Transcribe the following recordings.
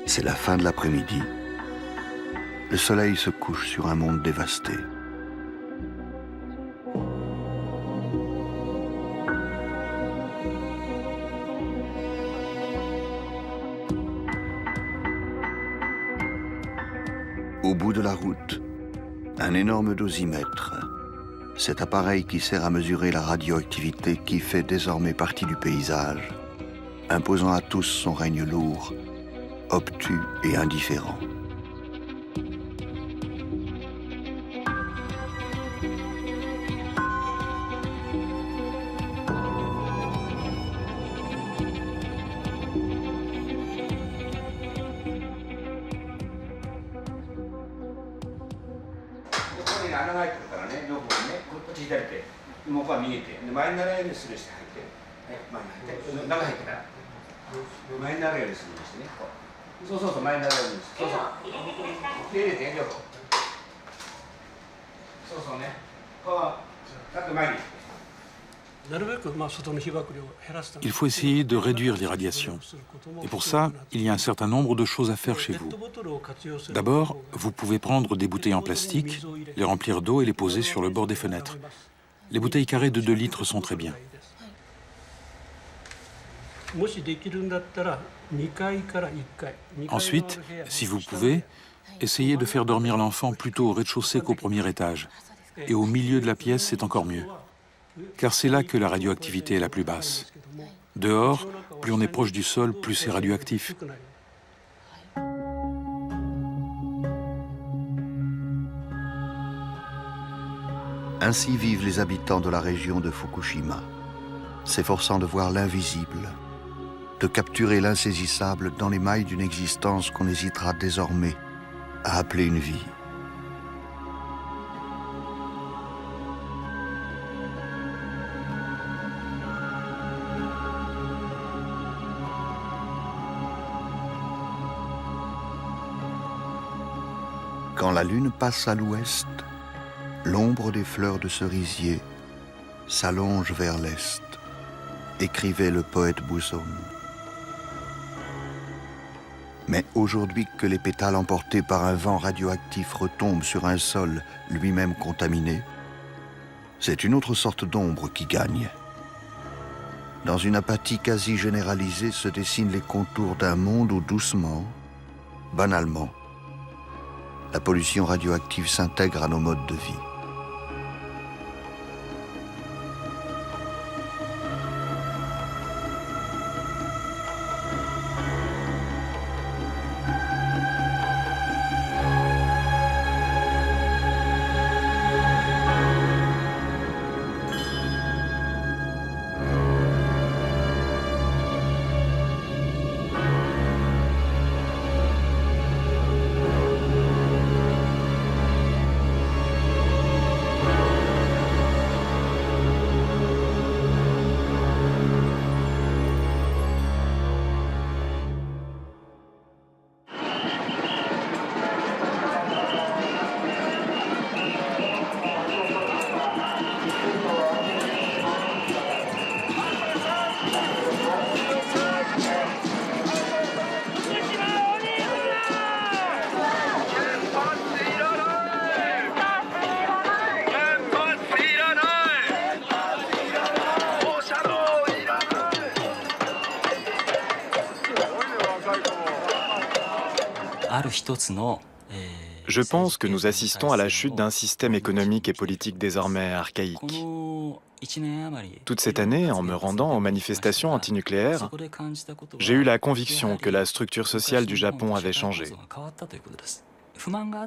C'est la fin de l'après-midi. Le soleil se couche sur un monde dévasté. Au bout de la route, un énorme dosimètre. Cet appareil qui sert à mesurer la radioactivité qui fait désormais partie du paysage, imposant à tous son règne lourd, obtus et indifférent. Il faut essayer de réduire l'irradiation. Et pour ça, il y a un certain nombre de choses à faire chez vous. D'abord, vous pouvez prendre des bouteilles en plastique, les remplir d'eau et les poser sur le bord des fenêtres. Les bouteilles carrées de 2 litres sont très bien. Ensuite, si vous pouvez, essayez de faire dormir l'enfant plutôt au rez-de-chaussée qu'au premier étage. Et au milieu de la pièce, c'est encore mieux. Car c'est là que la radioactivité est la plus basse. Dehors, plus on est proche du sol, plus c'est radioactif. Ainsi vivent les habitants de la région de Fukushima, s'efforçant de voir l'invisible, de capturer l'insaisissable dans les mailles d'une existence qu'on hésitera désormais à appeler une vie. Quand la lune passe à l'ouest, l'ombre des fleurs de cerisier s'allonge vers l'est, écrivait le poète Buson. Mais aujourd'hui que les pétales emportés par un vent radioactif retombent sur un sol lui-même contaminé, c'est une autre sorte d'ombre qui gagne. Dans une apathie quasi généralisée se dessinent les contours d'un monde où doucement, banalement, la pollution radioactive s'intègre à nos modes de vie. Je pense que nous assistons à la chute d'un système économique et politique désormais archaïque. Toute cette année, en me rendant aux manifestations antinucléaires, j'ai eu la conviction que la structure sociale du Japon avait changé.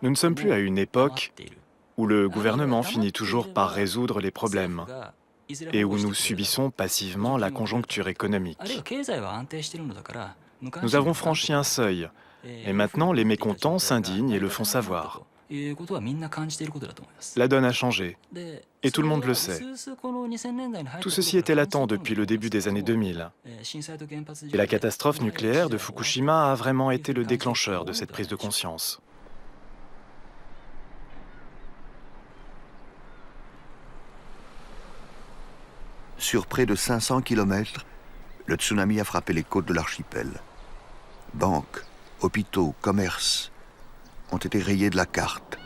Nous ne sommes plus à une époque où le gouvernement finit toujours par résoudre les problèmes et où nous subissons passivement la conjoncture économique. Nous avons franchi un seuil, et maintenant les mécontents s'indignent et le font savoir. La donne a changé, et tout le monde le sait. Tout ceci était latent depuis le début des années 2000. Et la catastrophe nucléaire de Fukushima a vraiment été le déclencheur de cette prise de conscience. Sur près de 500 km, le tsunami a frappé les côtes de l'archipel. Banques, hôpitaux, commerces ont été rayés de la carte.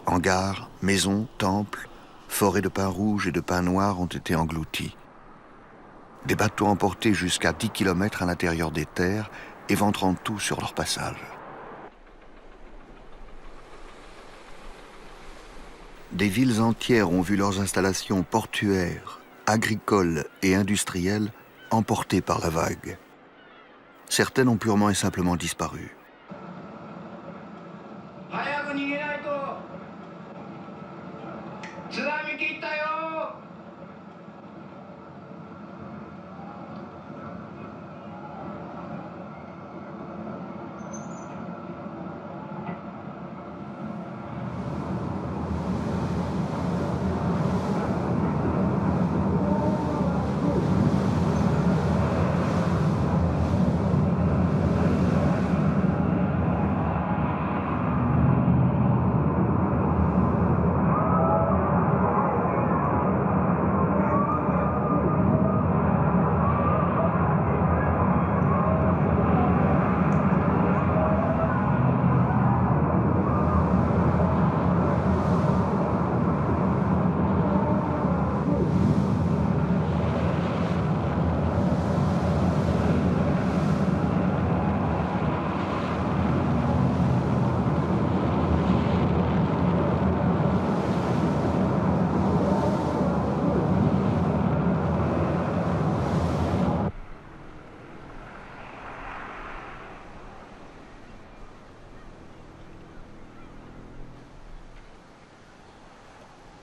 Hangars, maisons, temples, forêts de pins rouges et de pins noirs ont été engloutis. Des bateaux emportés jusqu'à 10 km à l'intérieur des terres, éventrant tout sur leur passage. Des villes entières ont vu leurs installations portuaires, agricoles et industrielles emportées par la vague. Certaines ont purement et simplement disparu.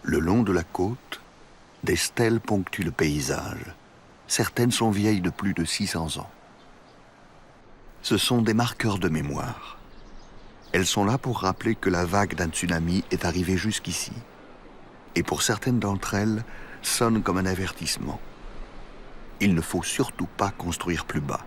Le long de la côte, des stèles ponctuent le paysage. Certaines sont vieilles de plus de 600 ans. Ce sont des marqueurs de mémoire. Elles sont là pour rappeler que la vague d'un tsunami est arrivée jusqu'ici. Et pour certaines d'entre elles, sonnent comme un avertissement. Il ne faut surtout pas construire plus bas.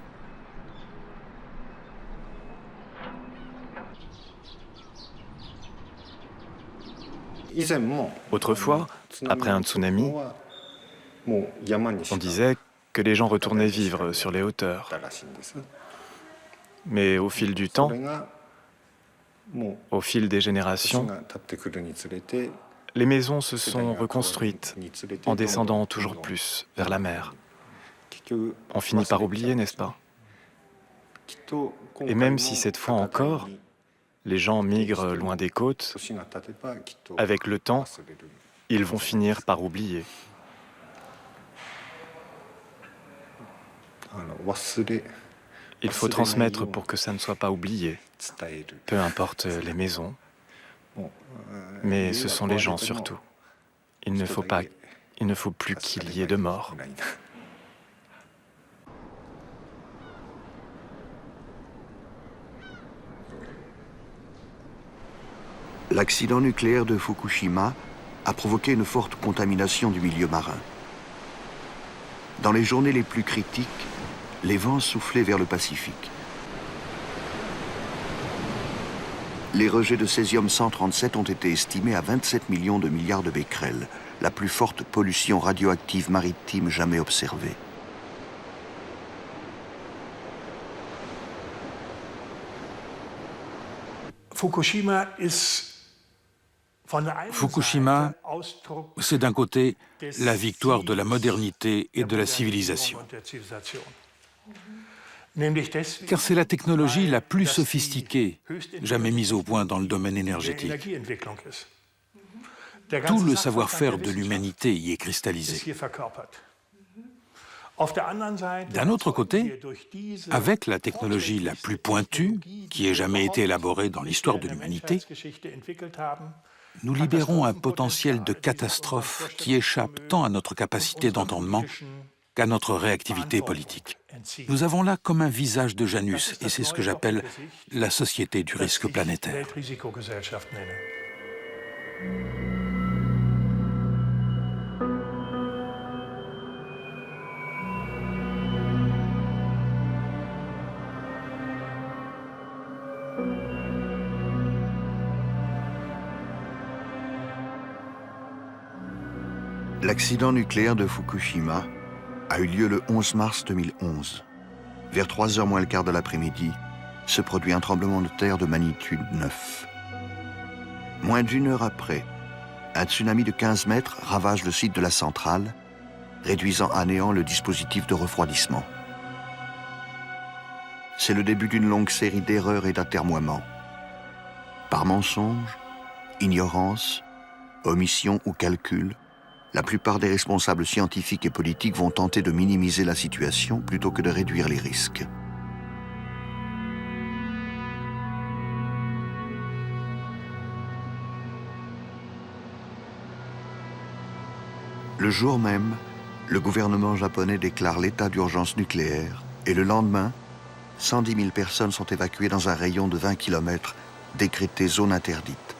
Autrefois, après un tsunami, on disait que les gens retournaient vivre sur les hauteurs. Mais au fil du temps, au fil des générations, les maisons se sont reconstruites en descendant toujours plus vers la mer. On finit par oublier, n'est-ce pas? Et même si cette fois encore, les gens migrent loin des côtes, avec le temps, ils vont finir par oublier. Il faut transmettre pour que ça ne soit pas oublié, peu importe les maisons, mais ce sont les gens surtout. Il ne faut plus qu'il y ait de morts. L'accident nucléaire de Fukushima a provoqué une forte contamination du milieu marin. Dans les journées les plus critiques, les vents soufflaient vers le Pacifique. Les rejets de césium-137 ont été estimés à 27 millions de milliards de becquerels, la plus forte pollution radioactive maritime jamais observée. Fukushima, c'est d'un côté la victoire de la modernité et de la civilisation. Car c'est la technologie la plus sophistiquée jamais mise au point dans le domaine énergétique. Tout le savoir-faire de l'humanité y est cristallisé. D'un autre côté, avec la technologie la plus pointue qui ait jamais été élaborée dans l'histoire de l'humanité, nous libérons un potentiel de catastrophe qui échappe tant à notre capacité d'entendement qu'à notre réactivité politique. Nous avons là comme un visage de Janus, et c'est ce que j'appelle la société du risque planétaire. L'accident nucléaire de Fukushima a eu lieu le 11 mars 2011. Vers 3h moins le quart de l'après-midi, se produit un tremblement de terre de magnitude 9. Moins d'une heure après, un tsunami de 15 mètres ravage le site de la centrale, réduisant à néant le dispositif de refroidissement. C'est le début d'une longue série d'erreurs et d'atermoiements. Par mensonge, ignorance, omission ou calcul, la plupart des responsables scientifiques et politiques vont tenter de minimiser la situation plutôt que de réduire les risques. Le jour même, le gouvernement japonais déclare l'état d'urgence nucléaire et le lendemain, 110 000 personnes sont évacuées dans un rayon de 20 km décrété zone interdite.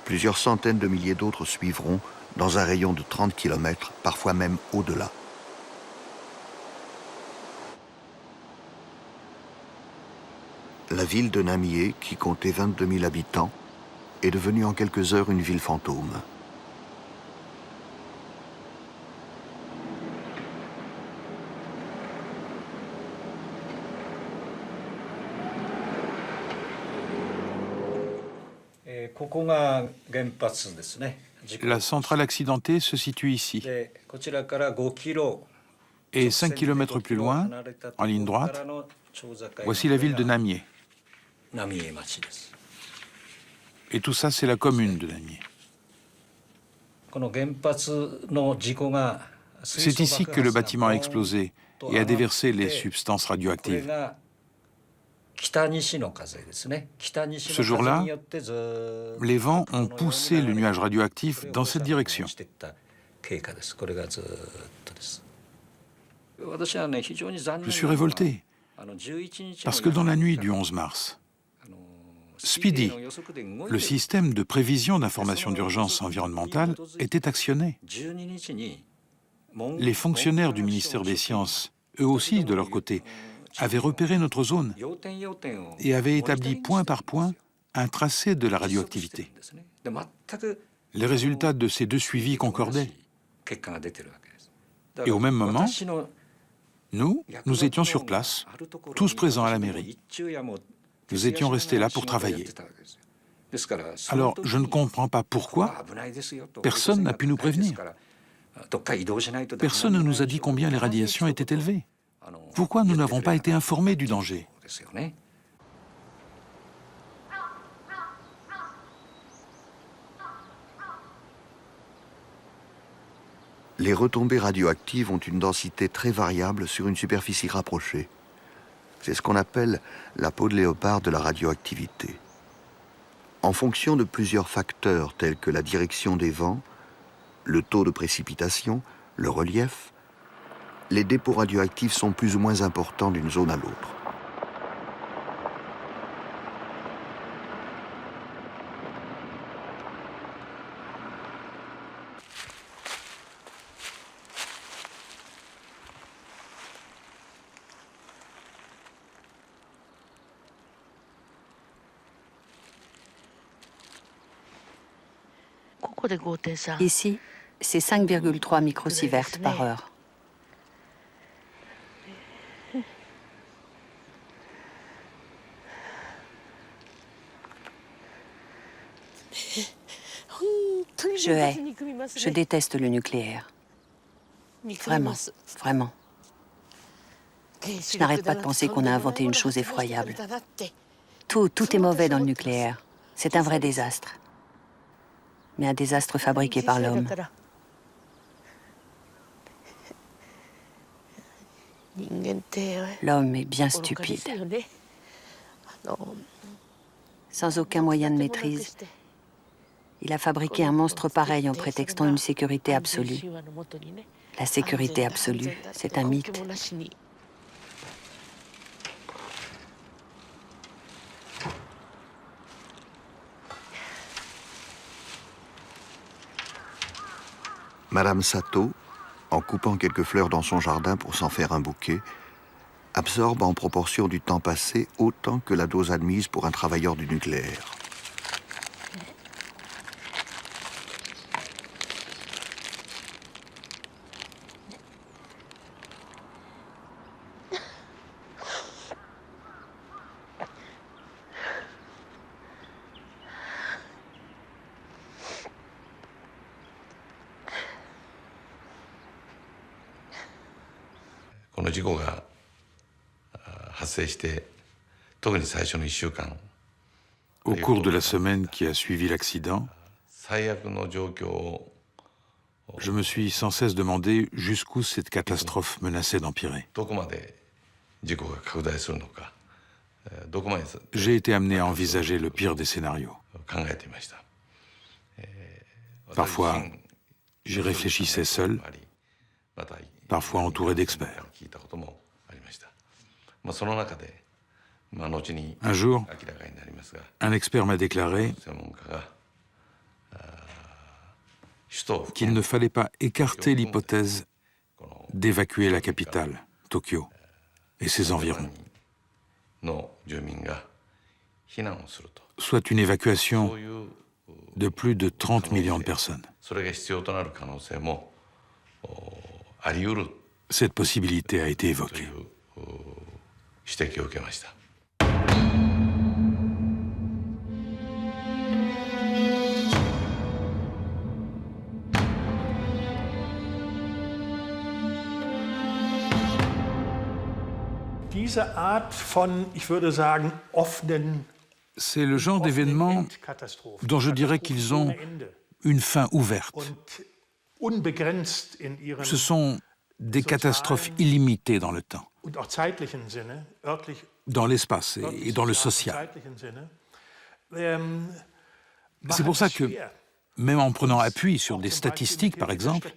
Plusieurs centaines de milliers d'autres suivront dans un rayon de 30 km, parfois même au-delà. La ville de Namie, qui comptait 22 000 habitants, est devenue en quelques heures une ville fantôme. La centrale accidentée se situe ici. Et 5 km plus loin, en ligne droite, voici la ville de Namie. Et tout ça, c'est la commune de Namie. C'est ici que le bâtiment a explosé et a déversé les substances radioactives. Ce jour-là, les vents ont poussé le nuage radioactif dans cette direction. Je suis révolté, parce que dans la nuit du 11 mars, SPIDI, le système de prévision d'information d'urgence environnementale, était actionné. Les fonctionnaires du ministère des Sciences, eux aussi, de leur côté, avaient repéré notre zone et avaient établi point par point un tracé de la radioactivité. Les résultats de ces deux suivis concordaient. Et au même moment, nous étions sur place, tous présents à la mairie. Nous étions restés là pour travailler. Alors, je ne comprends pas pourquoi personne n'a pu nous prévenir. Personne ne nous a dit combien les radiations étaient élevées. Pourquoi nous n'avons pas été informés du danger? Les retombées radioactives ont une densité très variable sur une superficie rapprochée. C'est ce qu'on appelle la peau de léopard de la radioactivité. En fonction de plusieurs facteurs tels que la direction des vents, le taux de précipitation, le relief, les dépôts radioactifs sont plus ou moins importants d'une zone à l'autre. Ici, c'est 5,3 microsieverts par heure. Je déteste le nucléaire. Vraiment, vraiment. Je n'arrête pas de penser qu'on a inventé une chose effroyable. Tout est mauvais dans le nucléaire. C'est un vrai désastre. Mais un désastre fabriqué par l'homme. L'homme est bien stupide. Sans aucun moyen de maîtrise, il a fabriqué un monstre pareil en prétextant une sécurité absolue. La sécurité absolue, c'est un mythe. Madame Sato, en coupant quelques fleurs dans son jardin pour s'en faire un bouquet, absorbe en proportion du temps passé autant que la dose admise pour un travailleur du nucléaire. Au cours de la semaine qui a suivi l'accident, je me suis sans cesse demandé jusqu'où cette catastrophe menaçait d'empirer. J'ai été amené à envisager le pire des scénarios. Parfois, j'y réfléchissais seul, parfois entouré d'experts. Un jour, un expert m'a déclaré qu'il ne fallait pas écarter l'hypothèse d'évacuer la capitale, Tokyo, et ses environs. Soit une évacuation de plus de 30 millions de personnes. Cette possibilité a été évoquée. C'est le genre d'événements dont je dirais qu'ils ont une fin ouverte. Ce sont des catastrophes illimitées dans le temps, dans l'espace et dans le social. C'est pour ça que, même en prenant appui sur des statistiques, par exemple,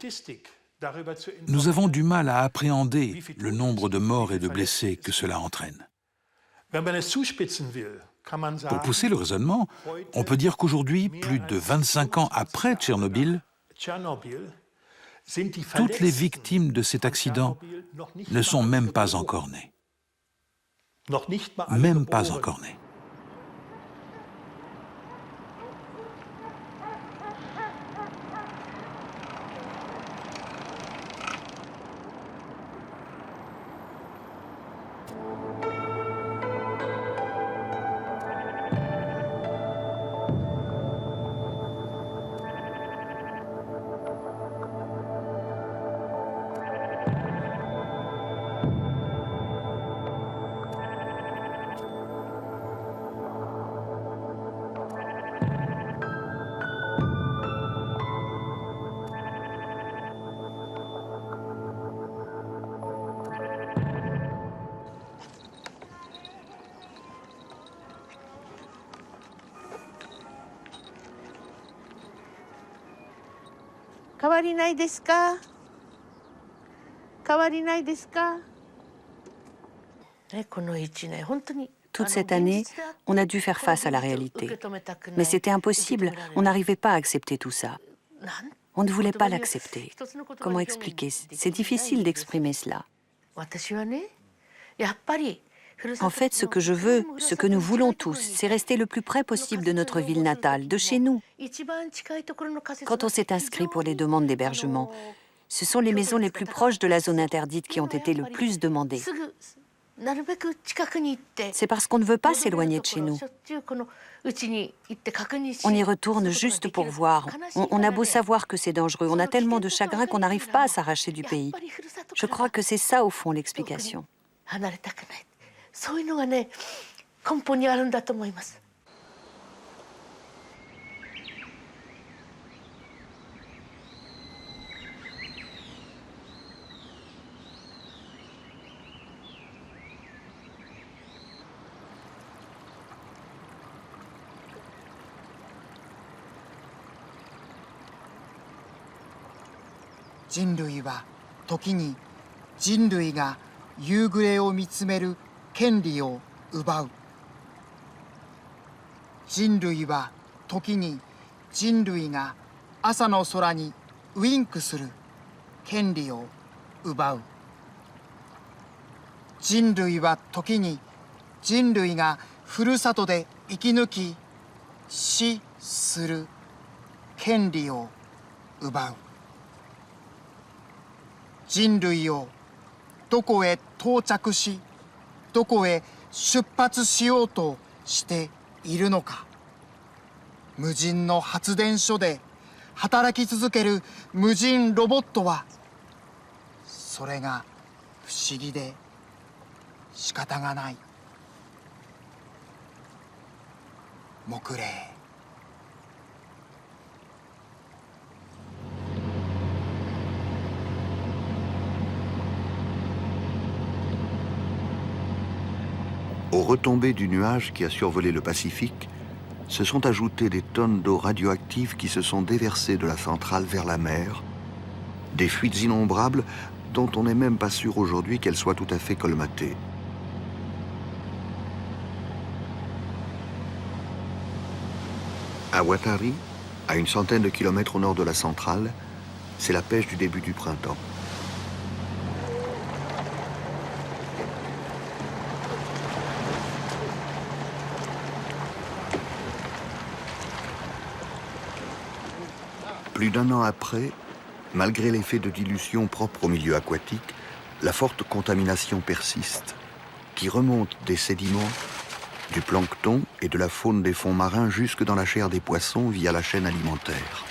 nous avons du mal à appréhender le nombre de morts et de blessés que cela entraîne. Pour pousser le raisonnement, on peut dire qu'aujourd'hui, plus de 25 ans après Tchernobyl, toutes les victimes de cet accident ne sont même pas encore nées. Même pas encore nées. Toute cette année, on a dû faire face à la réalité. Mais c'était impossible, on n'arrivait pas à accepter tout ça. On ne voulait pas l'accepter. Comment expliquer? C'est difficile d'exprimer cela. En fait, ce que je veux, ce que nous voulons tous, c'est rester le plus près possible de notre ville natale, de chez nous. Quand on s'est inscrit pour les demandes d'hébergement, ce sont les maisons les plus proches de la zone interdite qui ont été le plus demandées. C'est parce qu'on ne veut pas s'éloigner de chez nous. On y retourne juste pour voir. On a beau savoir que c'est dangereux, on a tellement de chagrin qu'on n'arrive pas à s'arracher du pays. Je crois que c'est ça, au fond, l'explication. 不思議で仕方がない。木霊。Aux retombées du nuage qui a survolé le Pacifique, se sont ajoutées des tonnes d'eau radioactive qui se sont déversées de la centrale vers la mer, des fuites innombrables dont on n'est même pas sûr aujourd'hui qu'elles soient tout à fait colmatées. À Watari, à une centaine de kilomètres au nord de la centrale, c'est la pêche du début du printemps. Plus d'un an après, malgré l'effet de dilution propre au milieu aquatique, la forte contamination persiste, qui remonte des sédiments, du plancton et de la faune des fonds marins jusque dans la chair des poissons via la chaîne alimentaire.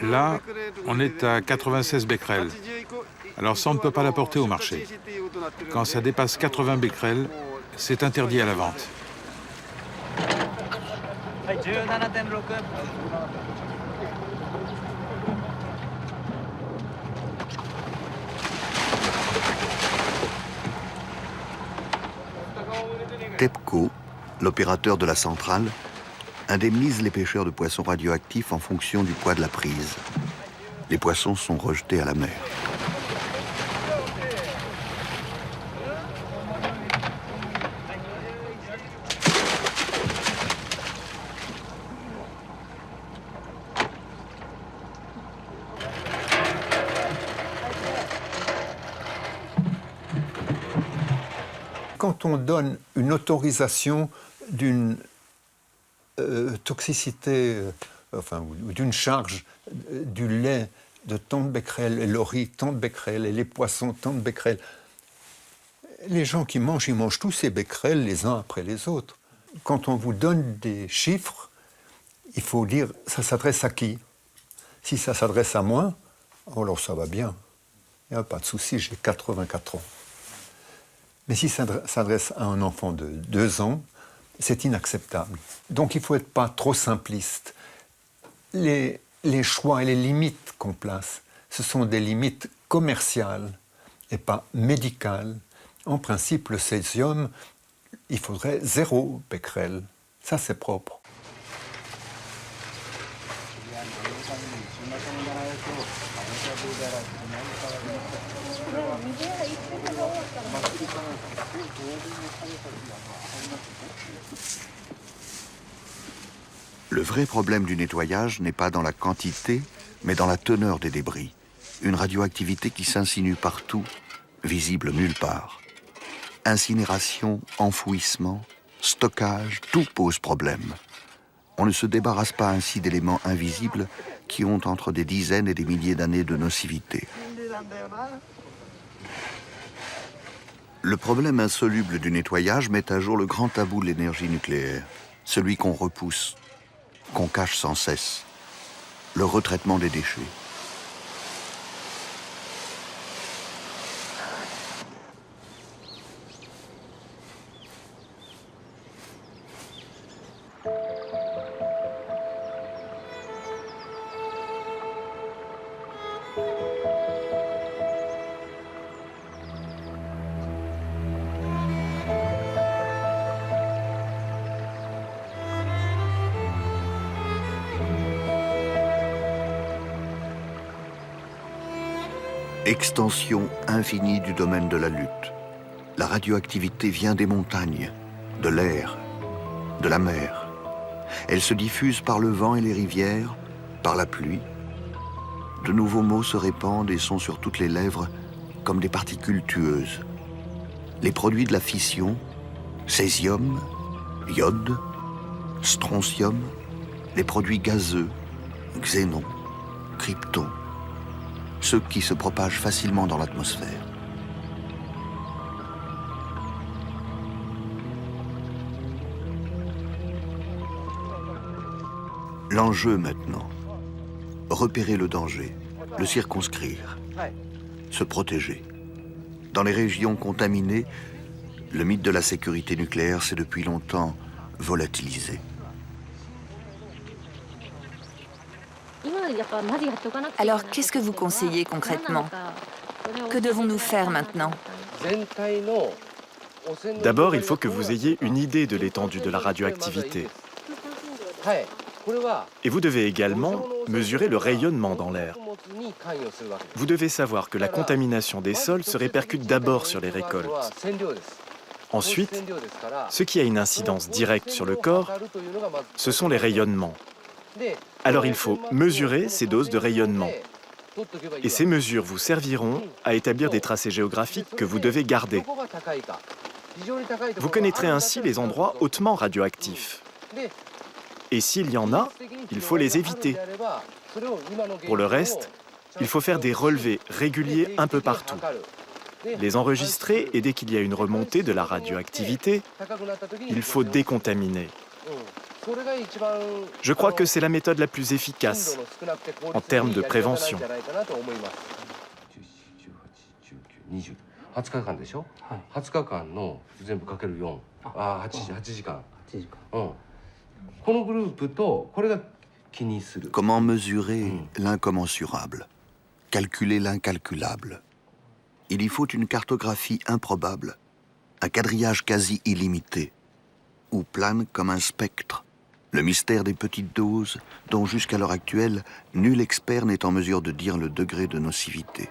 Là, on est à 96 becquerels. Alors ça, on ne peut pas l'apporter au marché. Quand ça dépasse 80 becquerels, c'est interdit à la vente. TEPCO, l'opérateur de la centrale, indemnise les pêcheurs de poissons radioactifs en fonction du poids de la prise. Les poissons sont rejetés à la mer. Quand on donne une autorisation d'une toxicité, ou d'une charge du lait de tant de becquerels, et le riz tant de becquerels, et les poissons tant de becquerels, les gens qui mangent, ils mangent tous ces becquerels les uns après les autres. Quand on vous donne des chiffres, il faut dire ça s'adresse à qui? Si ça s'adresse à moi, alors ça va bien. Il n'y a pas de souci, j'ai 84 ans. Mais si ça s'adresse à un enfant de 2 ans, c'est inacceptable. Donc il ne faut être pas trop simpliste. Les choix et les limites qu'on place, ce sont des limites commerciales et pas médicales. En principe, le césium, il faudrait 0 becquerel. Ça, c'est propre. Le vrai problème du nettoyage n'est pas dans la quantité, mais dans la teneur des débris. Une radioactivité qui s'insinue partout, visible nulle part. Incinération, enfouissement, stockage, tout pose problème. On ne se débarrasse pas ainsi d'éléments invisibles qui ont entre des dizaines et des milliers d'années de nocivité. Le problème insoluble du nettoyage met à jour le grand tabou de l'énergie nucléaire, celui qu'on repousse, qu'on cache sans cesse, le retraitement des déchets. Extension infinie du domaine de la lutte. La radioactivité vient des montagnes, de l'air, de la mer. Elle se diffuse par le vent et les rivières, par la pluie. De nouveaux mots se répandent et sont sur toutes les lèvres comme des particules tueuses. Les produits de la fission, césium, iode, strontium, les produits gazeux, xénon, krypton, ceux qui se propagent facilement dans l'atmosphère. L'enjeu maintenant, repérer le danger, le circonscrire, se protéger. Dans les régions contaminées, le mythe de la sécurité nucléaire s'est depuis longtemps volatilisé. Alors, qu'est-ce que vous conseillez concrètement? Que devons-nous faire maintenant? D'abord, il faut que vous ayez une idée de l'étendue de la radioactivité. Et vous devez également mesurer le rayonnement dans l'air. Vous devez savoir que la contamination des sols se répercute d'abord sur les récoltes. Ensuite, ce qui a une incidence directe sur le corps, ce sont les rayonnements. Alors il faut mesurer ces doses de rayonnement. Et ces mesures vous serviront à établir des tracés géographiques que vous devez garder. Vous connaîtrez ainsi les endroits hautement radioactifs. Et s'il y en a, il faut les éviter. Pour le reste, il faut faire des relevés réguliers un peu partout. Les enregistrer et dès qu'il y a une remontée de la radioactivité, il faut décontaminer. Je crois que c'est la méthode la plus efficace en termes de prévention. Comment mesurer l'incommensurable, calculer l'incalculable? Il y faut une cartographie improbable, un quadrillage quasi illimité, où plane comme un spectre le mystère des petites doses dont jusqu'à l'heure actuelle, nul expert n'est en mesure de dire le degré de nocivité.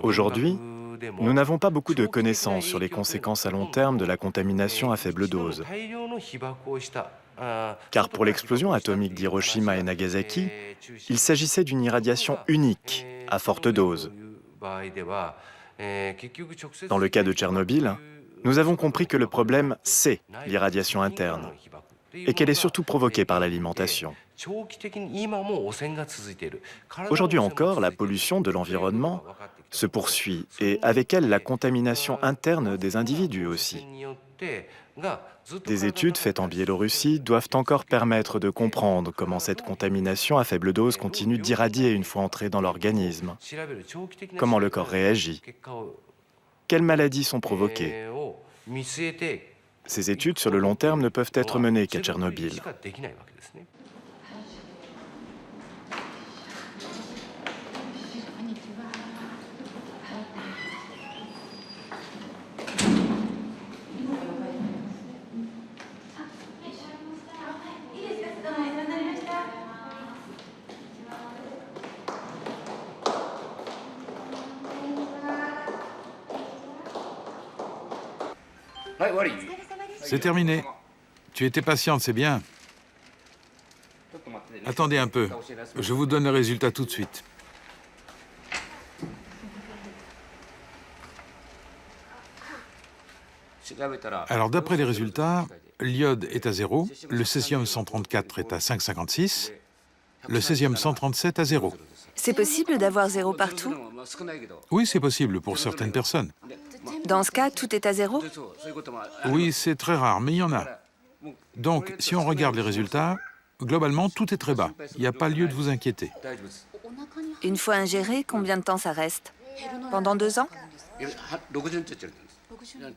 Aujourd'hui, nous n'avons pas beaucoup de connaissances sur les conséquences à long terme de la contamination à faible dose. Car pour l'explosion atomique d'Hiroshima et Nagasaki, il s'agissait d'une irradiation unique, à forte dose. Dans le cas de Tchernobyl, nous avons compris que le problème, c'est l'irradiation interne, et qu'elle est surtout provoquée par l'alimentation. Aujourd'hui encore, la pollution de l'environnement se poursuit, et avec elle, la contamination interne des individus aussi. Des études faites en Biélorussie doivent encore permettre de comprendre comment cette contamination à faible dose continue d'irradier une fois entrée dans l'organisme. Comment le corps réagit. Quelles maladies sont provoquées. Ces études sur le long terme ne peuvent être menées qu'à Tchernobyl. C'est terminé. Tu étais patiente, c'est bien. Attendez un peu. Je vous donne le résultat tout de suite. Alors, d'après les résultats, l'iode est à 0, le césium-134 est à 5,56, le césium-137 à 0. C'est possible d'avoir 0 partout? Oui, c'est possible pour certaines personnes. Dans ce cas, tout est à 0? Oui, c'est très rare, mais il y en a. Donc, si on regarde les résultats, globalement, tout est très bas. Il n'y a pas lieu de vous inquiéter. Une fois ingéré, combien de temps ça reste? Pendant 2 ans?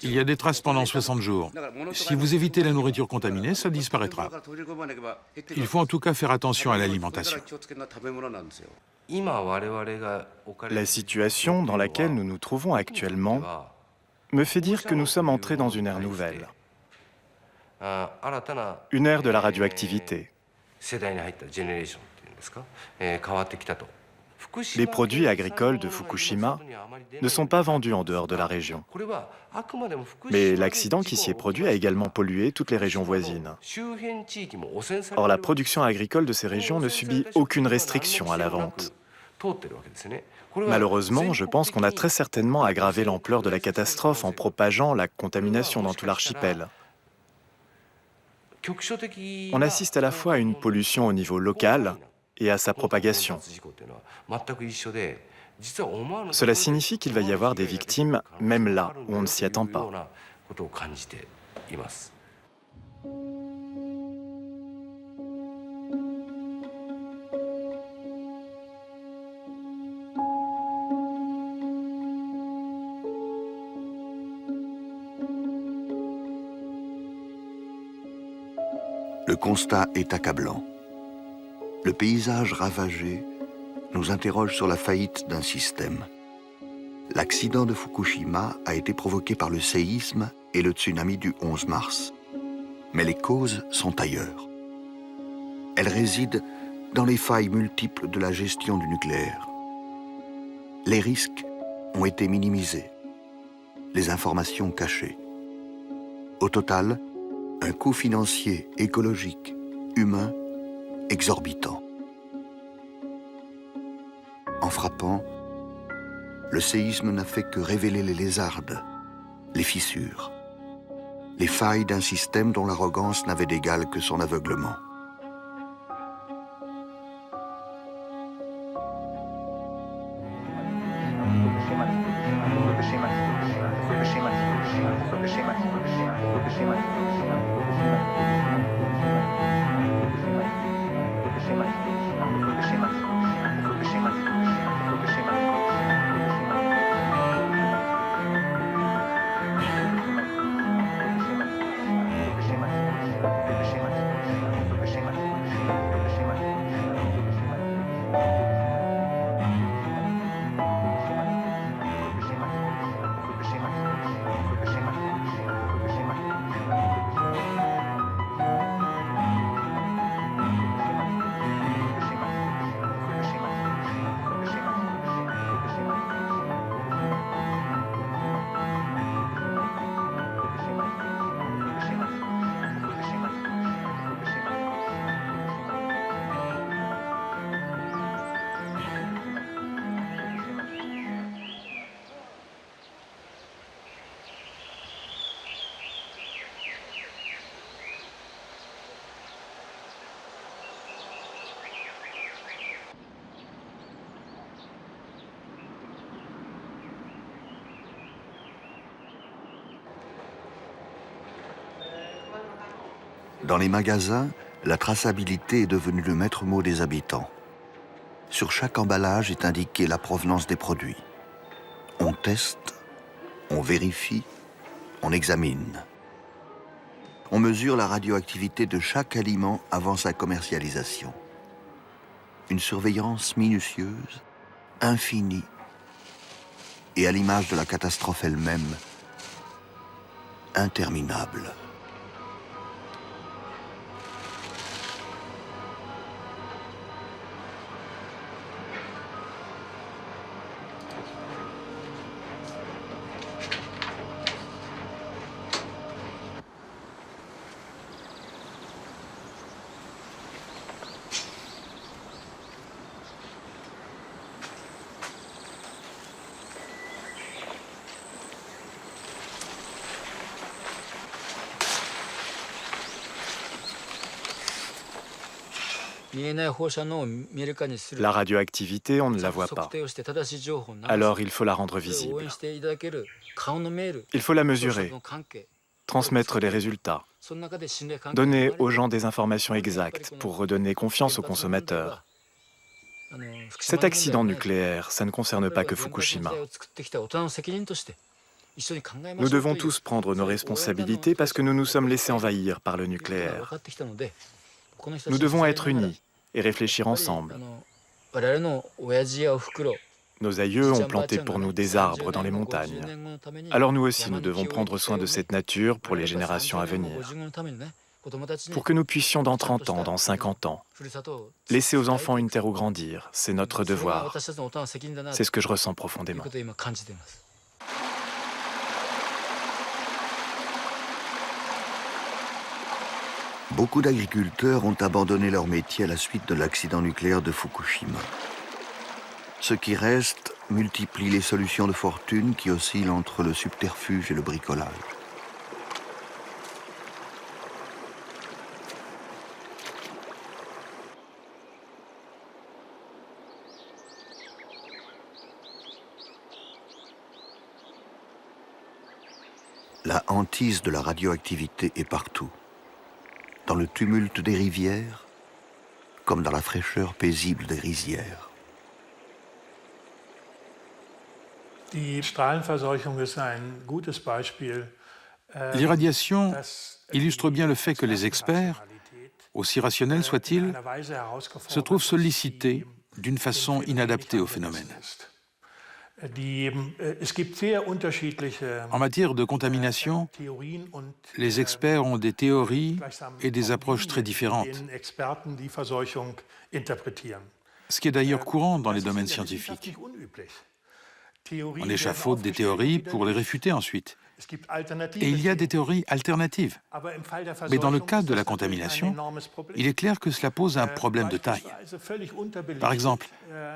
Il y a des traces pendant 60 jours. Si vous évitez la nourriture contaminée, ça disparaîtra. Il faut en tout cas faire attention à l'alimentation. La situation dans laquelle nous nous trouvons actuellement me fait dire que nous sommes entrés dans une ère nouvelle. Une ère de la radioactivité. Les produits agricoles de Fukushima ne sont pas vendus en dehors de la région. Mais l'accident qui s'y est produit a également pollué toutes les régions voisines. Or, la production agricole de ces régions ne subit aucune restriction à la vente. Malheureusement, je pense qu'on a très certainement aggravé l'ampleur de la catastrophe en propageant la contamination dans tout l'archipel. On assiste à la fois à une pollution au niveau local et à sa propagation. Cela signifie qu'il va y avoir des victimes même là où on ne s'y attend pas. Le constat est accablant. Le paysage ravagé nous interroge sur la faillite d'un système. L'accident de Fukushima a été provoqué par le séisme et le tsunami du 11 mars. Mais les causes sont ailleurs. Elles résident dans les failles multiples de la gestion du nucléaire. Les risques ont été minimisés, les informations cachées. Au total, un coût financier, écologique, humain, exorbitant. En frappant, le séisme n'a fait que révéler les lézardes, les fissures, les failles d'un système dont l'arrogance n'avait d'égal que son aveuglement. Dans les magasins, la traçabilité est devenue le maître mot des habitants. Sur chaque emballage est indiquée la provenance des produits. On teste, on vérifie, on examine. On mesure la radioactivité de chaque aliment avant sa commercialisation. Une surveillance minutieuse, infinie, et à l'image de la catastrophe elle-même, interminable. La radioactivité, on ne la voit pas. Alors il faut la rendre visible. Il faut la mesurer, transmettre les résultats, donner aux gens des informations exactes pour redonner confiance aux consommateurs. Cet accident nucléaire, ça ne concerne pas que Fukushima. Nous devons tous prendre nos responsabilités parce que nous nous sommes laissés envahir par le nucléaire. Nous devons être unis et réfléchir ensemble. Nos aïeux ont planté pour nous des arbres dans les montagnes. Alors nous aussi, nous devons prendre soin de cette nature pour les générations à venir. Pour que nous puissions dans 30 ans, dans 50 ans, laisser aux enfants une terre où grandir, c'est notre devoir. C'est ce que je ressens profondément. Beaucoup d'agriculteurs ont abandonné leur métier à la suite de l'accident nucléaire de Fukushima. Ceux qui restent multiplient les solutions de fortune qui oscillent entre le subterfuge et le bricolage. La hantise de la radioactivité est partout. Dans le tumulte des rivières, comme dans la fraîcheur paisible des rizières. L'irradiation illustre bien le fait que les experts, aussi rationnels soient-ils, se trouvent sollicités d'une façon inadaptée au phénomène. En matière de contamination, les experts ont des théories et des approches très différentes, ce qui est d'ailleurs courant dans les domaines scientifiques. On échafaude des théories pour les réfuter ensuite. Et il y a des théories alternatives. Mais dans le cas de la contamination, il est clair que cela pose un problème de taille. Par exemple,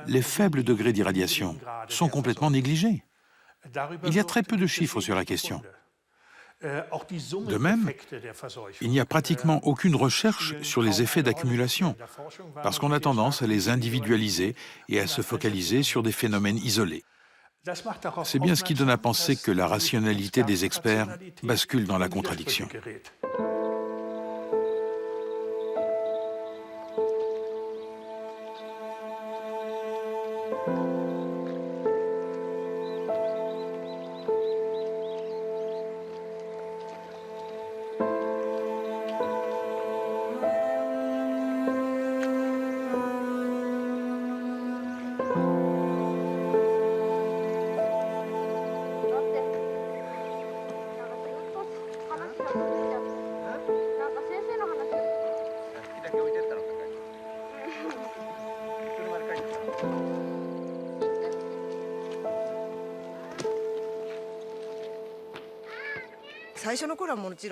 les faibles degrés d'irradiation sont complètement négligés. Il y a très peu de chiffres sur la question. De même, il n'y a pratiquement aucune recherche sur les effets d'accumulation, parce qu'on a tendance à les individualiser et à se focaliser sur des phénomènes isolés. C'est bien ce qui donne à penser que la rationalité des experts bascule dans la contradiction.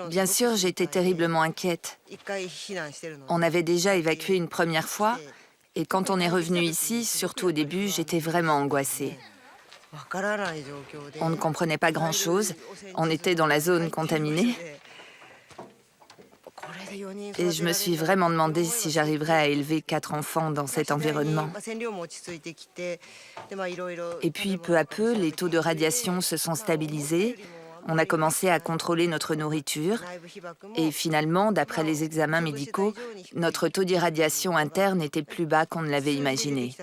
Bien sûr, j'étais terriblement inquiète. On avait déjà évacué une première fois, et quand on est revenu ici, surtout au début, j'étais vraiment angoissée. On ne comprenait pas grand-chose, on était dans la zone contaminée. Et je me suis vraiment demandé si j'arriverais à élever 4 enfants dans cet environnement. Et puis, peu à peu, les taux de radiation se sont stabilisés. On a commencé à contrôler notre nourriture. Et finalement, d'après les examens médicaux, notre taux d'irradiation interne était plus bas qu'on ne l'avait imaginé.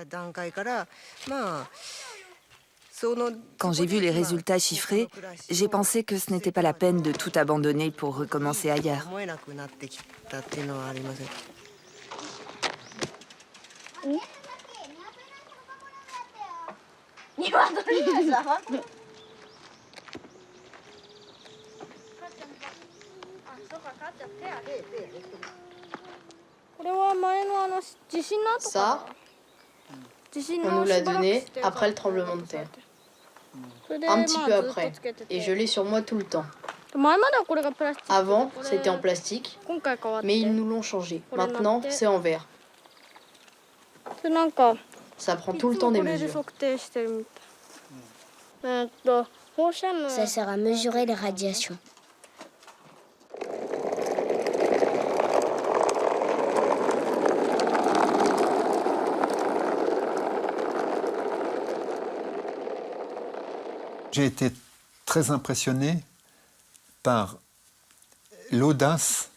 Quand j'ai vu les résultats chiffrés, j'ai pensé que ce n'était pas la peine de tout abandonner pour recommencer ailleurs. Ça, on nous l'a donné après le tremblement de terre. Un petit peu après. Et je l'ai sur moi tout le temps. Avant, c'était en plastique, mais ils nous l'ont changé. Maintenant, c'est en verre. Ça prend tout le temps des mesures. Ça sert à mesurer les radiations. J'ai été très impressionné par l'audace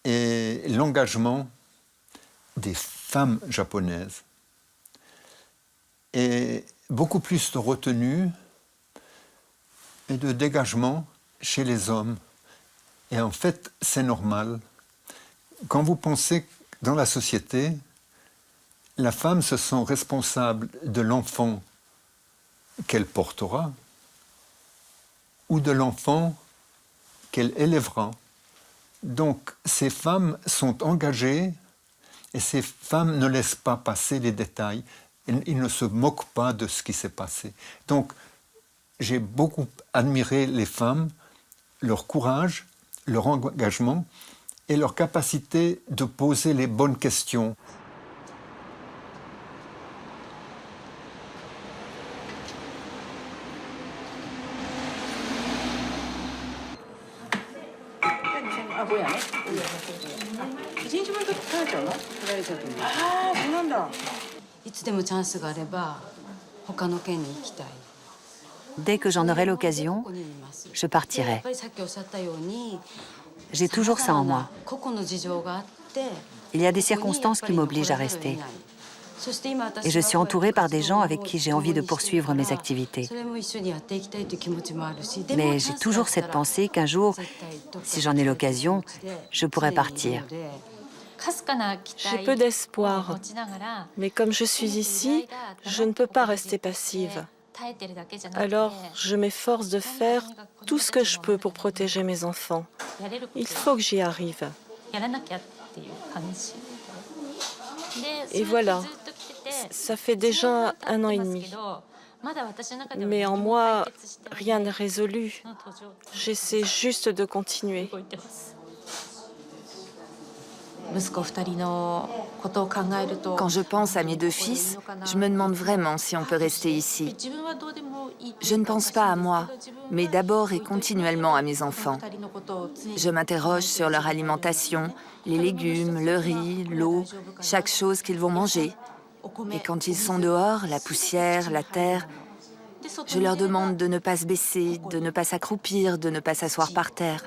et l'engagement des femmes japonaises. Et beaucoup plus de retenue et de dégagement chez les hommes. Et en fait, c'est normal. Quand vous pensez que dans la société, la femme se sent responsable de l'enfant qu'elle portera ou de l'enfant qu'elle élèvera. Donc ces femmes sont engagées et ces femmes ne laissent pas passer les détails. Ils ne se moquent pas de ce qui s'est passé. Donc j'ai beaucoup admiré les femmes, leur courage, leur engagement et leur capacité de poser les bonnes questions. Dès que j'en aurai l'occasion, je partirai. J'ai toujours ça en moi. Il y a des circonstances qui m'obligent à rester. Et je suis entourée par des gens avec qui j'ai envie de poursuivre mes activités. Mais j'ai toujours cette pensée qu'un jour, si j'en ai l'occasion, je pourrai partir. J'ai peu d'espoir, mais comme je suis ici, je ne peux pas rester passive. Alors, je m'efforce de faire tout ce que je peux pour protéger mes enfants. Il faut que j'y arrive. Et voilà, ça fait déjà 1 an et demi. Mais en moi, rien n'est résolu. J'essaie juste de continuer. Quand je pense à mes 2 fils, je me demande vraiment si on peut rester ici. Je ne pense pas à moi, mais d'abord et continuellement à mes enfants. Je m'interroge sur leur alimentation, les légumes, le riz, l'eau, chaque chose qu'ils vont manger. Et quand ils sont dehors, la poussière, la terre, je leur demande de ne pas se baisser, de ne pas s'accroupir, de ne pas s'asseoir par terre.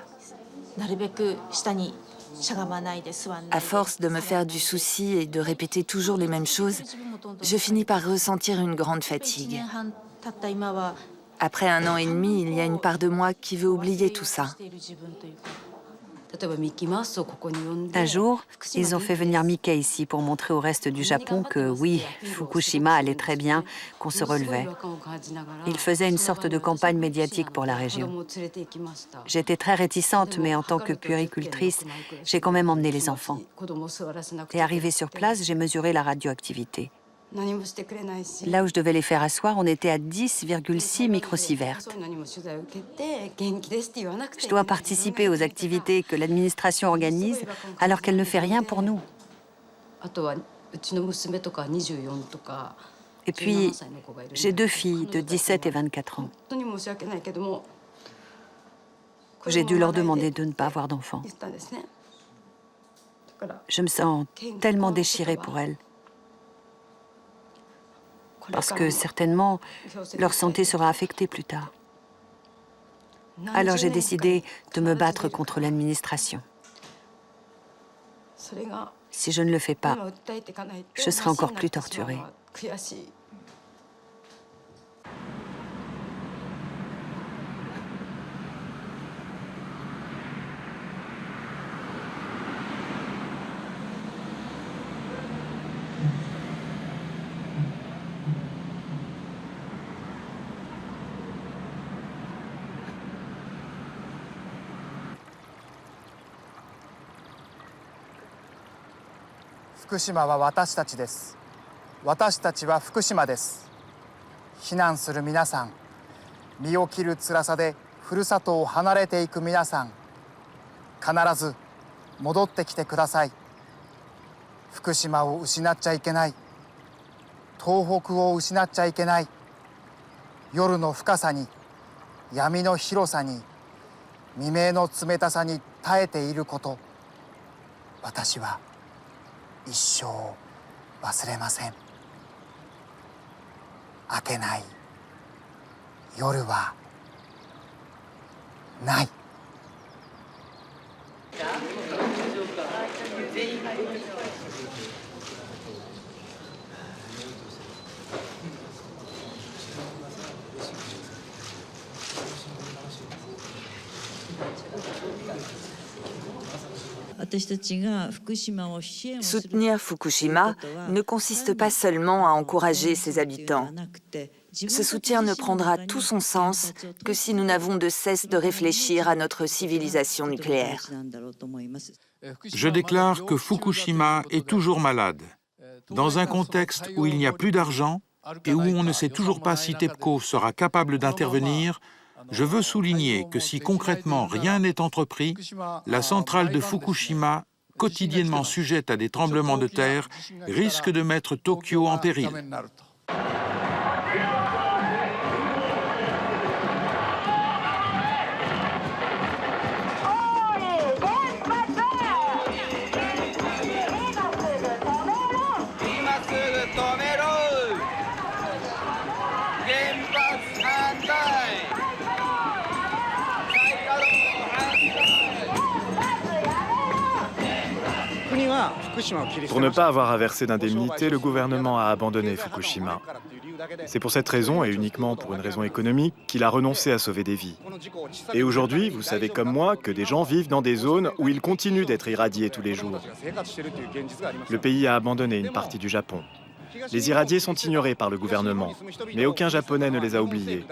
À force de me faire du souci et de répéter toujours les mêmes choses, je finis par ressentir une grande fatigue. Après 1 an et demi, il y a une part de moi qui veut oublier tout ça. Un jour, ils ont fait venir Mickey ici pour montrer au reste du Japon que oui, Fukushima allait très bien, qu'on se relevait. Ils faisaient une sorte de campagne médiatique pour la région. J'étais très réticente, mais en tant que puéricultrice, j'ai quand même emmené les enfants. Et arrivée sur place, j'ai mesuré la radioactivité. Là où je devais les faire asseoir, on était à 10,6 microsieverts. Je dois participer aux activités que l'administration organise alors qu'elle ne fait rien pour nous. Et puis, j'ai 2 filles de 17 et 24 ans. J'ai dû leur demander de ne pas avoir d'enfants. Je me sens tellement déchirée pour elles. Parce que certainement, leur santé sera affectée plus tard. Alors j'ai décidé de me battre contre l'administration. Si je ne le fais pas, je serai encore plus torturée.福島は私たちです。私たちは福島です。避難する皆さん、身を切る辛さでふるさとを離れていく皆さん、必ず戻ってきてください。福島を失っちゃいけない。東北を失っちゃいけない。夜の深さに、闇の広さに、未明の冷たさに耐えていること、私は一生忘れません。明けない夜はない。Soutenir Fukushima ne consiste pas seulement à encourager ses habitants. Ce soutien ne prendra tout son sens que si nous n'avons de cesse de réfléchir à notre civilisation nucléaire. Je déclare que Fukushima est toujours malade. Dans un contexte où il n'y a plus d'argent et où on ne sait toujours pas si TEPCO sera capable d'intervenir, je veux souligner que si concrètement rien n'est entrepris, la centrale de Fukushima, quotidiennement sujette à des tremblements de terre, risque de mettre Tokyo en péril. Pour ne pas avoir à verser d'indemnité, le gouvernement a abandonné Fukushima. C'est pour cette raison, et uniquement pour une raison économique, qu'il a renoncé à sauver des vies. Et aujourd'hui, vous savez comme moi que des gens vivent dans des zones où ils continuent d'être irradiés tous les jours. Le pays a abandonné une partie du Japon. Les irradiés sont ignorés par le gouvernement, mais aucun Japonais ne les a oubliés.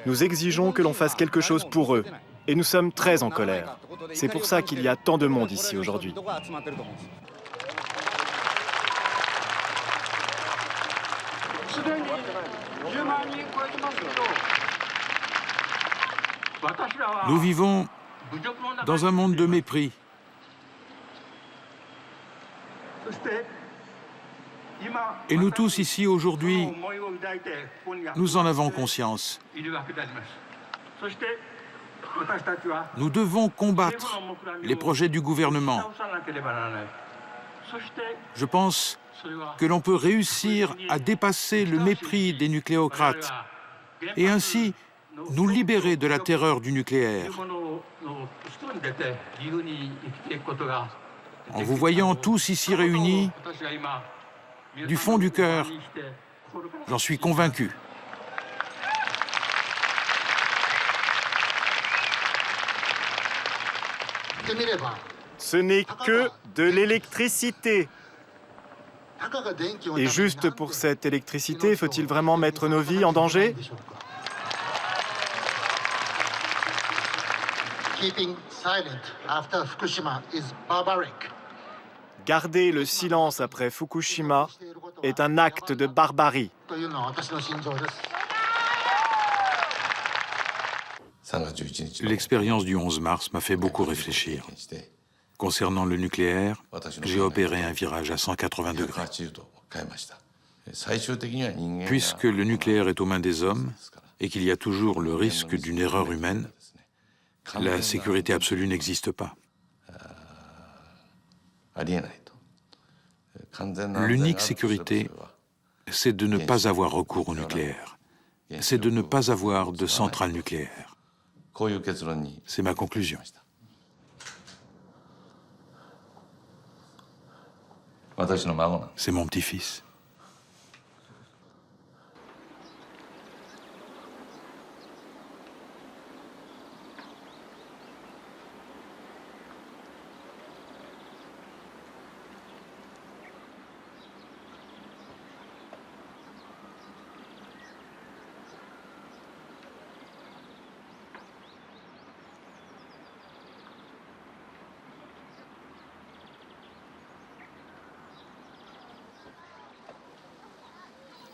Nous exigeons que l'on fasse quelque chose pour eux, et nous sommes très en colère. C'est pour ça qu'il y a tant de monde ici aujourd'hui. Nous vivons dans un monde de mépris. Et nous tous ici aujourd'hui, nous en avons conscience. Nous devons combattre les projets du gouvernement. Je pense que l'on peut réussir à dépasser le mépris des nucléocrates et ainsi nous libérer de la terreur du nucléaire. En vous voyant tous ici réunis, du fond du cœur, j'en suis convaincu. Ce n'est que de l'électricité. Et juste pour cette électricité, faut-il vraiment mettre nos vies en danger ? Garder le silence après Fukushima est un acte de barbarie. L'expérience du 11 mars m'a fait beaucoup réfléchir. Concernant le nucléaire, j'ai opéré un virage à 180 degrés. Puisque le nucléaire est aux mains des hommes et qu'il y a toujours le risque d'une erreur humaine, la sécurité absolue n'existe pas. L'unique sécurité, c'est de ne pas avoir recours au nucléaire. C'est de ne pas avoir de centrale nucléaire. C'est ma conclusion. C'est mon petit-fils.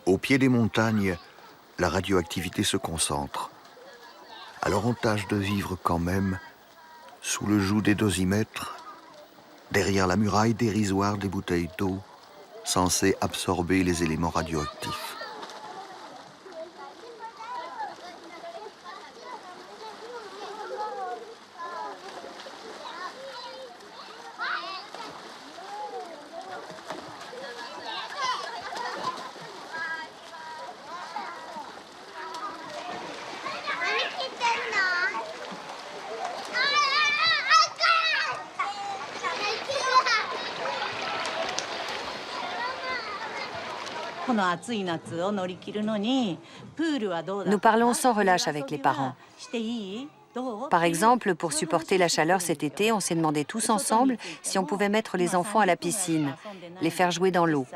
Au pied des montagnes, la radioactivité se concentre. Alors on tâche de vivre quand même sous le joug des dosimètres, derrière la muraille dérisoire des bouteilles d'eau, censées absorber les éléments radioactifs. Nous parlons sans relâche avec les parents. Par exemple, pour supporter la chaleur cet été, on s'est demandé tous ensemble si on pouvait mettre les enfants à la piscine, les faire jouer dans l'eau.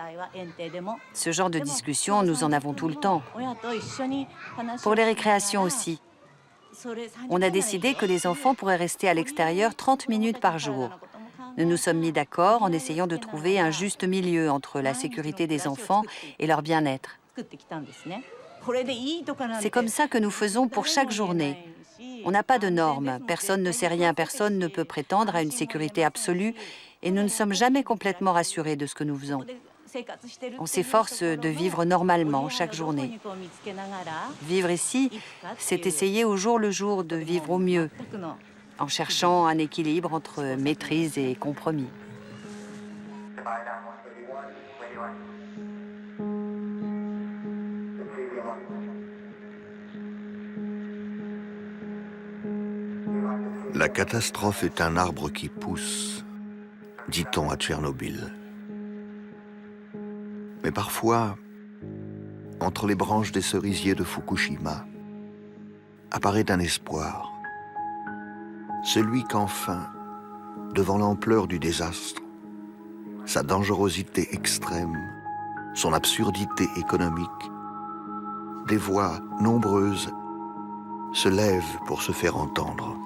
Ce genre de discussion, nous en avons tout le temps. Pour les récréations aussi. On a décidé que les enfants pourraient rester à l'extérieur 30 minutes par jour. Nous nous sommes mis d'accord en essayant de trouver un juste milieu entre la sécurité des enfants et leur bien-être. C'est comme ça que nous faisons pour chaque journée. On n'a pas de normes, personne ne sait rien, personne ne peut prétendre à une sécurité absolue et nous ne sommes jamais complètement rassurés de ce que nous faisons. On s'efforce de vivre normalement chaque journée. Vivre ici, c'est essayer au jour le jour de vivre au mieux, en cherchant un équilibre entre maîtrise et compromis. La catastrophe est un arbre qui pousse, dit-on à Tchernobyl. Mais parfois, entre les branches des cerisiers de Fukushima, apparaît un espoir. Celui qu'enfin, devant l'ampleur du désastre, sa dangerosité extrême, son absurdité économique, des voix nombreuses se lèvent pour se faire entendre.